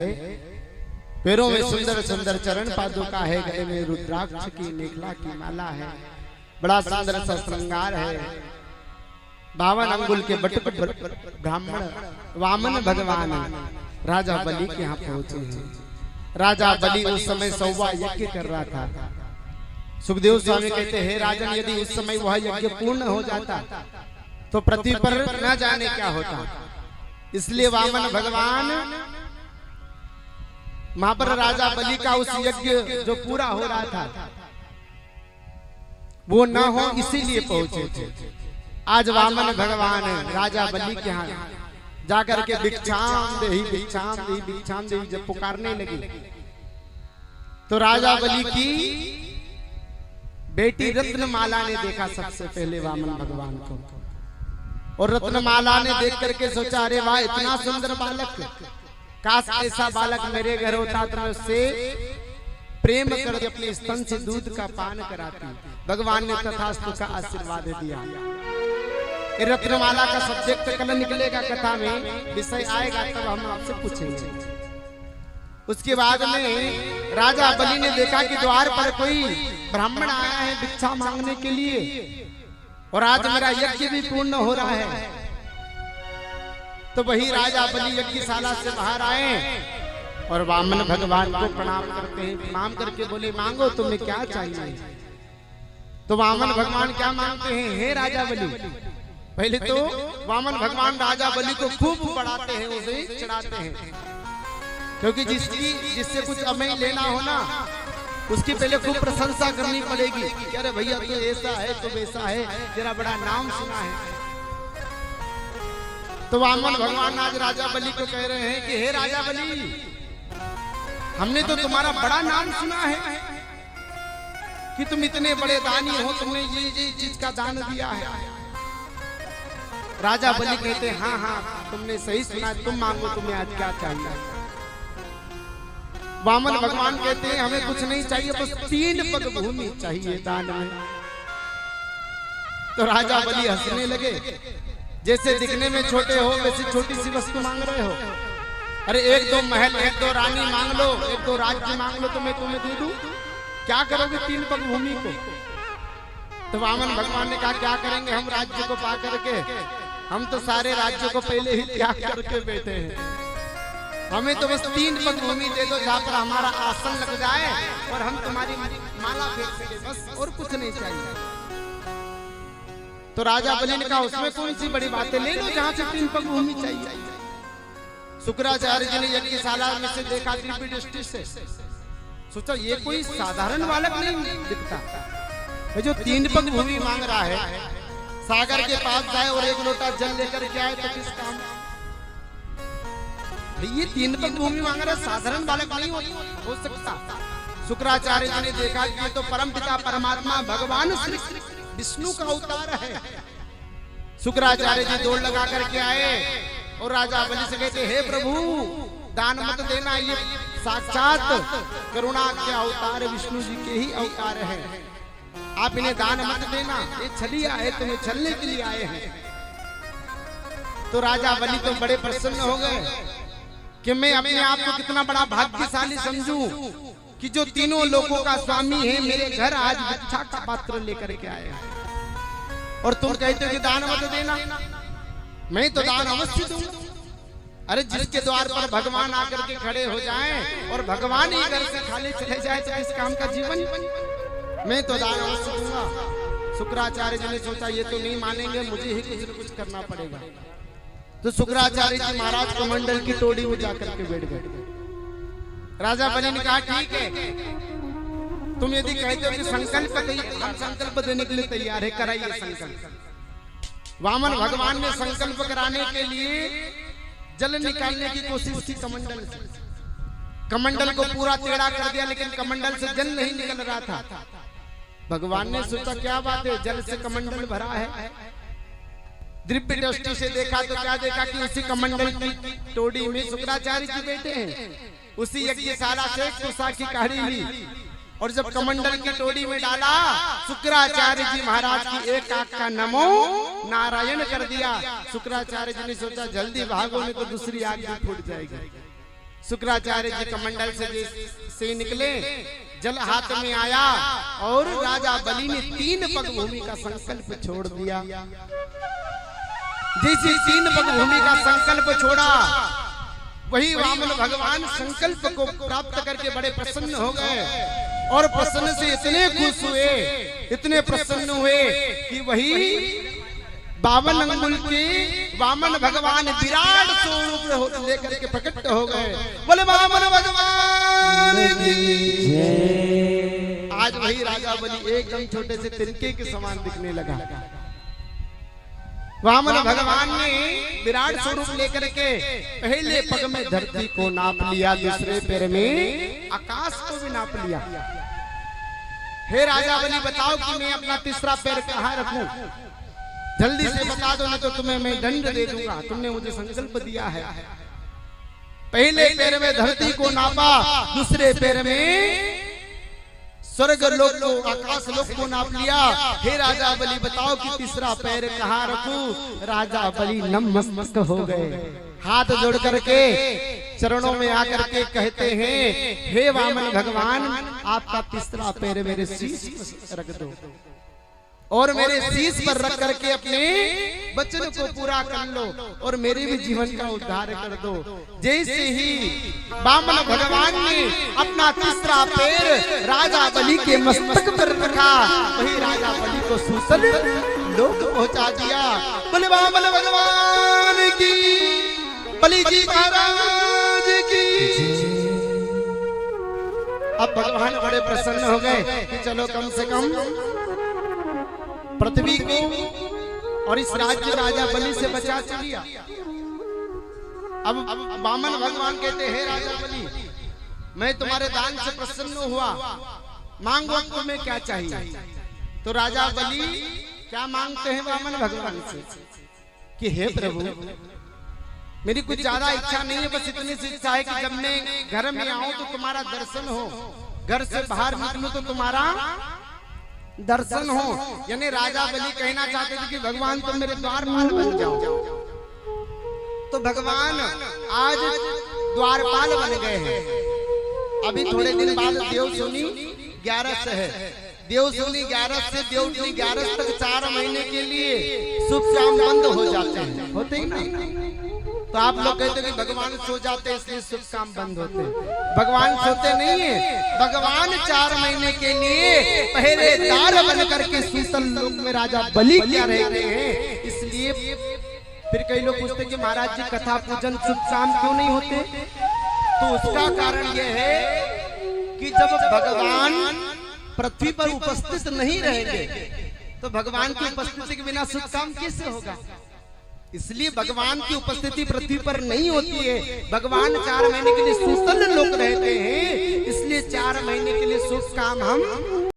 पैरों में सुंदर सुंदर चरण पादुका है, गले में रुद्राक्ष की मेखला की माला है, बड़ा सुंदर सा श्रृंगार है। 52 अंगुल के बट ब्राह्मण वामन भगवान राजा बलि के यहाँ पहुंचे हैं। राजा बलि उस समय 100वां यज्ञ कर रहा था। सुखदेव स्वामी कहते हैं, राजन यदि उस समय वह यज्ञ पूर्ण हो जाता तो पृथ्वी पर न जाने क्या होता। इसलिए वामन भगवान वहां पर राजा बलि का उस यज्ञ जो पूरा हो रहा था वो न हो इसीलिए पहुंचे थे। आज वामन भगवान राजा बलि के यहाँ जाकर के भिक्षाम देहि भिक्षाम देहि भिक्षाम देहि जब पुकारने लगे तो राजा बलि की बेटी रत्नमाला ने देखा सबसे पहले वामन भगवान को, और रत्नमाला ने देख करके सोचा, अरे वाह इतना सुंदर बालक, काश ऐसा बालक मेरे घर होता तो मैं उससे प्रेम करके अपने स्तन से दूध का पान कराती। भगवान ने तथास्तु का आशीर्वाद दिया। रत्नमाला का सब्जेक्ट कल निकलेगा, कथा में विषय आएगा तब हम आपसे पूछेंगे। उसके बाद में राजा बलि ने देखा कि द्वार पर कोई ब्राह्मण आया है भिक्षा मांगने के लिए, और आज मेरा यज्ञ भी पूर्ण हो रहा है। तो वही राजा बलि यज्ञशाला से बाहर आए और वामन भगवान को प्रणाम करते हैं। प्रणाम करके बोले, मांगो तुम्हें क्या चाहिए। तो वामन भगवान क्या मांगते हैं, हे राजा बलि। पहले तो वामन भगवान राजा बलि को खूब बढ़ाते हैं, उसे चढ़ाते हैं, क्योंकि जिससे कुछ अमय लेना हो ना उसकी पहले खूब प्रशंसा करनी पड़ेगी कि अरे भैया तू ऐसा है तू वैसा है, तेरा बड़ा नाम सुना है। तो वामन भगवान आज राजा बलि को कह रहे हैं कि हे राजा बलि, हमने तो तुम्हारा बड़ा नाम सुना है कि तुम इतने बड़े दानी हो, तुमने ये चीज का दान दिया है। राजा बलि कहते हैं, हाँ हाँ तुमने सही सुना, तुम मांगो तुम्हें आज क्या चाहिए। वामन भगवान कहते हैं, हमें कुछ नहीं चाहिए, बस 3 पग भूमि चाहिए दान में। तो राजा बलि हंसने लगे, जैसे दिखने में छोटे हो वैसे छोटी सी वस्तु मांग रहे हो। अरे 1-2 महल, 1-2 रानी मांग लो, 1-2 राज्य मांग लो तो मैं तुम्हें दे दूं। क्या करोगे 3 पग भूमि को। तो वामन भगवान ने कहा, क्या करेंगे हम राज्य को पा करके, हम तो सारे राज्यों को पहले ही त्याग करके बैठे हैं। हमें तो बस 3 पग भूमि दे दो जहाँ पर हमारा आसन लग जाए और हम तुम्हारी माला फेंक सके, बस और कुछ नहीं चाहिए। तो राजा बलि ने कहा, उसमें कौन सी बड़ी बात है, ले लो जहाँ से 3 पग भूमि चाहिए। शुक्राचार्य जी ने यज्ञशाला में से देखा दिव्य दृष्टि से, सोचा ये कोई साधारण बालक नहीं दिखता, जो 3 पग भूमि मांग रहा है, सागर के पास जाए और 1 लोटा जल लेकर के आए तो किस काम। ये 3 पग भूमि मांग रहा है, साधारण बालक नहीं हो सकता। शुक्राचार्य जी ने देखा कि ये तो परमपिता परमात्मा भगवान श्री विष्णु का अवतार है। शुक्राचार्य जी दौड़ लगा करके आए और राजा बलि से कहते, हे प्रभु दान मत देना, ये साक्षात करुणा के अवतार विष्णु जी के ही अवतार है, आप इन्हें दान मत देना, ये छलिया है, तुम्हें छलने के लिए आए हैं। तो राजा बलि तो बड़े प्रसन्न हो गए कि मैं अपने आप को कितना बड़ा भाग्यशाली समझूं कि जो तीनों लोगों का स्वामी है मेरे घर आज भिक्षा का पात्र लेकर के आए हैं, और तुम कहते हो कि दान मत देना। मैं तो दान अवश्य दूं। अरे जिसके द्वार पर भगवान आकर के खड़े हो जाएं और भगवान ही घर से खाली चले जाए तो किस काम का जीवन। मैं तो दान अवश्य दूंगा। शुक्राचार्य जी ने सोचा ये तो नहीं मानेंगे, मुझे ही कुछ न कुछ करना पड़ेगा। तो शुक्राचार्य जी महाराज कमंडल की टोड़ी में जाकर के बैठ गए। राजा बलि ने कहा, ठीक है तुम यदि कहते हो कि संकल्प हम संकल्प देने के लिए तैयार है, कराइए संकल्प। वामन भगवान ने संकल्प कराने के लिए जल निकालने की कोशिश की कमंडल से। कमंडल को पूरा टेढ़ा कर दिया लेकिन कमंडल से जल नहीं निकल रहा था। भगवान ने सोचा क्या बात है, जल से कमंडल भरा है। दिव्य दृष्टि से देखा तो क्या देखा कि उसी कमंडल की टोड़ी में शुक्राचार्य जी बैठे हैं। उसी यज्ञशाला से कुशा की काढ़ी ली और जब कमंडल की टोड़ी में डाला, शुक्राचार्य जी महाराज की एक आंख का नमो नारायण कर दिया। शुक्राचार्य जी ने सोचा जल्दी भागो नहीं तो दूसरी आंख भी फूट जाएगी। शुक्राचार्य जी कमंडल से निकले, जल हाथ में आया और राजा बलि ने 3 पग भूमि का संकल्प छोड़ दिया। जैसे 3 पग भूमि का संकल्प छोड़ा, वही वामन भगवान संकल्प को प्राप्त करके बड़े प्रसन्न हो गए और प्रसन्न से इतने खुश हुए, इतने प्रसन्न हुए कि वही 52 अंगुल के वामन भगवान विराट स्वरूप लेकर के प्रकट हो गए। बोले वामन भगवान की जय। आज वही राजा बलि एकदम छोटे से तिनके के समान दिखने लगा। वामन भगवान ने विराट स्वरूप लेकर के पहले पग में धरती को नाप लिया, दूसरे पैर में आकाश को भी नाप लिया। हे राजा बलि, बताओ कि मैं अपना तीसरा पैर कहाँ रखूं? जल्दी से बता दो, नहीं तो तुम्हें मैं दंड दे दूंगा। तुमने मुझे संकल्प दिया है। पहले पैर में धरती को नापा, दूसरे पैर में स्वर्ग लोक को, आकाश लोक को नाप लिया। हे राजा बलि, बताओ कि तीसरा पैर कहाँ रखूं? राजा बलि नतमस्तक हो गए, हाथ जोड़ करके चरणों में आकर के कहते हैं, हे वामन भगवान, आपका तीसरा पैर मेरे शीश पर रख दो और मेरे शीश पर रख करके अपने वचन को पूरा कर लो और मेरे भी जीवन का उद्धार कर दो। जैसे ही वामन भगवान ने अपना तीसरा पैर राजा बलि के मस्तक पर रखा, वही राजा बलि को सूसल लोक पहुंचा दिया। बोले वामन भगवान की, बलि जी महाराज की। अब भगवान बड़े प्रसन्न हो गए कि चलो कम से कम पृथ्वी को और इस राज्य राजा बलि से बचा लिया। अब वामन भगवान कहते, हे राजा बलि, मैं तुम्हारे दान से प्रसन्न हुआ, मांगो तुम्हें क्या चाहिए? तो राजा बलि क्या मांगते हैं वामन भगवान से कि हे प्रभु, मेरी कुछ ज्यादा इच्छा नहीं है, बस इतनी सी इच्छा है कि जब मैं घर में आऊं तो तुम्हारा दर्शन हो, घर से बाहर निकलूं तो तुम्हारा दर्शन हो। यानी राजा बलि कहना चाहते थे कि भगवान तुम मेरे द्वारपाल बन जाओ। तो भगवान आज द्वारपाल बन गए हैं। अभी थोड़े दिन बाद देवशूनी 11 है। देवशूनी 11 से देवशूनी 11 तक 4 महीने के लिए शुभ काम बंद हो जाते हैं, होते ही ना। तो आप लोग कहते हैं कि भगवान सो जाते हैं इसलिए शुभ काम बंद होते हैं। भगवान सोते नहीं है, भगवान 4 महीने के लिए पहरेदार बन करके शीतल लोक में राजा बलि क्या रहते हैं। इसलिए फिर कई लोग पूछते कि महाराज जी कथा पूजन शुभ काम क्यों नहीं होते? तो उसका कारण यह है कि जब भगवान पृथ्वी पर उपस्थित नहीं रहेंगे तो भगवान की उपस्थिति के बिना शुभ काम कैसे होगा? इसलिए भगवान की उपस्थिति पृथ्वी पर नहीं होती है। भगवान 4 महीने के लिए शीतल लोक रहते हैं, इसलिए 4 महीने के लिए शुभ काम हम